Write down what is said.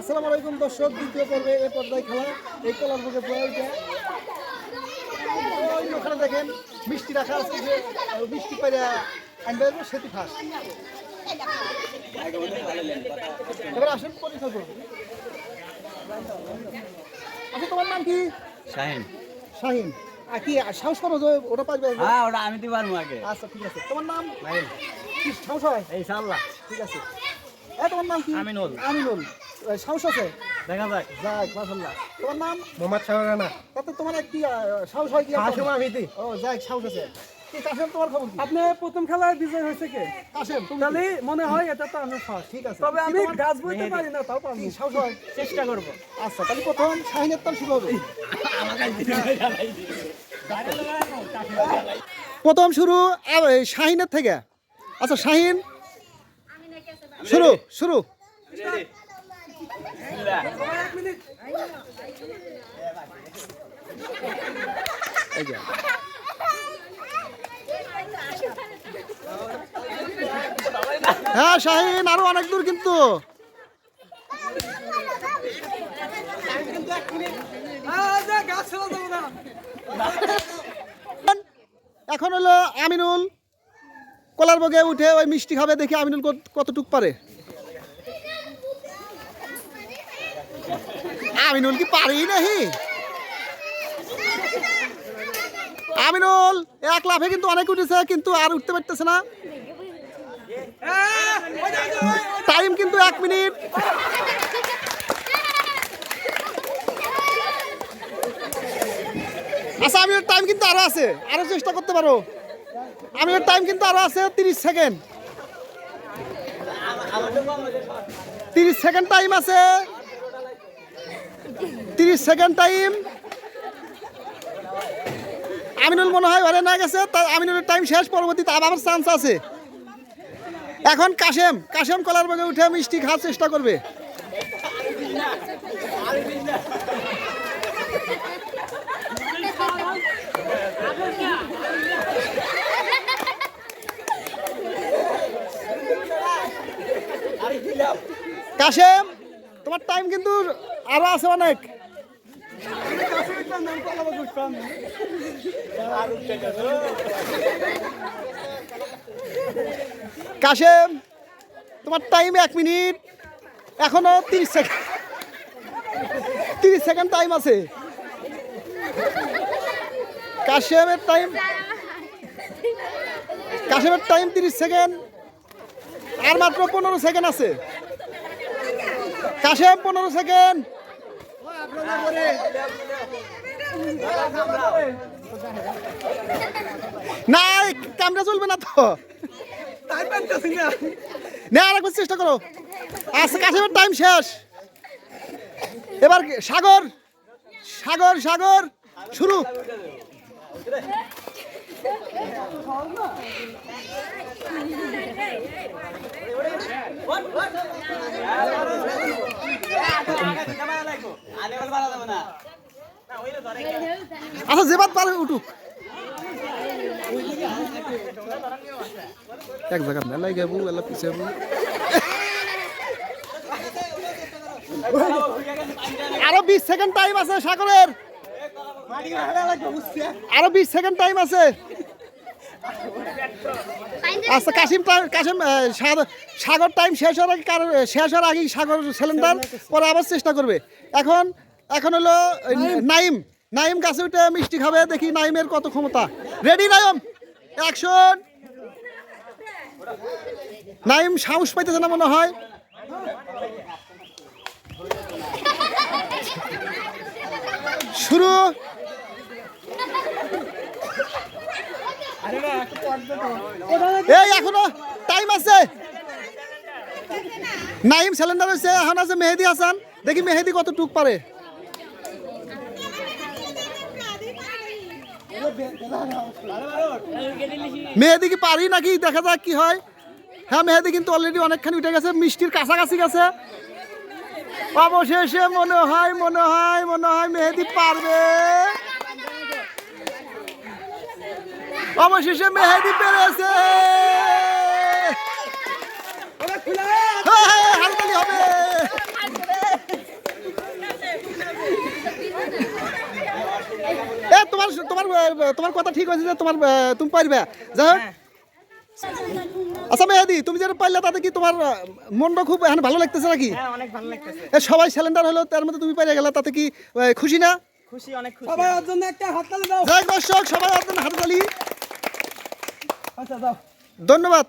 আসসালামু আলাইকুম দর্শক, দ্বিতীয় পর্বে এই পর্যায়ে খেলা এই কলার বুকে বইটা ওখানে দেখেন মিষ্টি রাখা আছে, যে মিষ্টি পাইরা আনবে সেটি ফাঁস। এবার আসুন পরীক্ষা করব। আচ্ছা, তোমার নাম কি? শাহিন। শাহিন। আর কি সাহস করো যে ওটা পারবে? হ্যাঁ, ওটা আমি তো পারবো আগে। আচ্ছা ঠিক আছে, তোমার নাম? নাইল। কি সাহস হয়? ইনশাআল্লাহ। ঠিক আছে। তোমার নাম কি? আমিনুল। আমিনুল। সাহস আছে? দেখা যাক। যাক, মাশাআল্লাহ। তোমার নাম? মোহাম্মদ শাহরানা। তাতে তোমার কি সাহস হয় কি? কাশেম আমিতি। ও যাক, সাহস আছে। কি কাশেম, তোমার খবর কি? আপনি প্রথম খেলায় বিজয় হয়েছে কে? কাশেম, তুমি তাহলে মনে হয় এটা তো আমার ফার্স্ট। ঠিক আছে। তবে আমি গাছ বইতে পারি না, তাও পারবো। কি সাহস হয়? চেষ্টা করব। আচ্ছা, তাহলে প্রথম শাহিনের তাল শুরু হবে। প্রথম শুরু শাহিনের থেকে। আচ্ছা শাহিন, শুরু শুরু। এই যে হ্যাঁ শাহিন, আরো অনেক দূর কিন্তু। এখন হলো আমিনুল কলার বগে উঠে ওই মিষ্টি খাবে, দেখি আমিনুল কতটুক পারে। আমিনুল কি পারেই নাহি? আমিনুল এক লাফে কিন্তু অনেক উঠেছে, কিন্তু আর উঠতে পারতেছে না। টাইম কিন্তু 1 মিনিট। আচ্ছা, আমিনুল টাইম কিন্তু আরো আছে, আরো চেষ্টা করতে পারো। আমিনুল টাইম কিন্তু আরো আছে 30 সেকেন্ড। 30 সেকেন্ড টাইম আছে। 30 সেকেন্ড টাইম। আমিনুল মনে হয় ঘরে না গেছে, তাই আমিনুলের টাইম শেষ। পরবর্তীতে আবার চান্স আছে। এখন কাশেম, কাশেম কলার বাগে উঠে মিষ্টি খাওয়ার চেষ্টা করবে। কাশেম, তোমার টাইম কিন্তু আরো আছে অনেক। কাশেম, তোমার টাইম 1 মিনিট, এখনো 30 সেকেন্ড। 30 সেকেন্ড টাইম আছে। কাশেমের টাইম 30 সেকেন্ড। আর মাত্র 15 সেকেন্ড আছে। কাশেম 15 সেকেন্ড। না, ক্যামেরা চলবে না তো। না, আরেকবার চেষ্টা করো। আচ্ছা, কাশেমের টাইম শেষ। এবার সাগর, সাগর, সাগর শুরু। আচ্ছা, যেবার পারে উঠুক। এক জায়গা মেলাই যাবো, এলা পিছিয়ে যাবো। আরো 20 সেকেন্ড টাইম আছে সাগরের। আরো 20 সেকেন্ড টাইম আছে। আচ্ছা, সাগর টাইম শেষ হওয়ার আগেই সাগর সিলিন্ডার পরে আবার চেষ্টা করবে। এখন হলো নাইম। নাইম গাছে উঠে মিষ্টি খাবে, দেখি নাইমের কত ক্ষমতা। Ready Naim, action. নাইম সাহস পাইতেছে না মনে হয়। শুরু। এই এখনো টাইম আছে। নাইম সিলিন্ডার হয়েছে, এখন আছে মেহেদি হাসান, দেখি মেহেদি কত টুক পারে। মেহেদি কি পারি নাকি, দেখা যাক কি হয়। হ্যাঁ, মেহেদি কিন্তু অলরেডি অনেকখানি উঠে গেছে, মিষ্টির কাছাকাছি গেছে। অবশেষে মনে হয় মেহেদি পারবে। অবশেষে মেহেদি পেরেছে। হাততালি হবে। তোমার তোমার কথা ঠিক হয়েছে যে তোমার তুমি পারবে যাই হোক। আচ্ছা মেহেদি, তুমি যেটা পারলে তাতে কি তোমার মনটা খুব এখন ভালো লাগতেছে নাকি? হ্যাঁ অনেক ভালো লাগতেছে, এ সবাই সিলিন্ডার হলো তার মধ্যে তুমি পেরে গেলে, তাতে কি খুশি না? খুশি, অনেক খুশি। সবাই ওর জন্য একটা হাততালি দাও। যাই দর্শক, সবাই আপনার হাততালি, আচ্ছা দাও। ধন্যবাদ।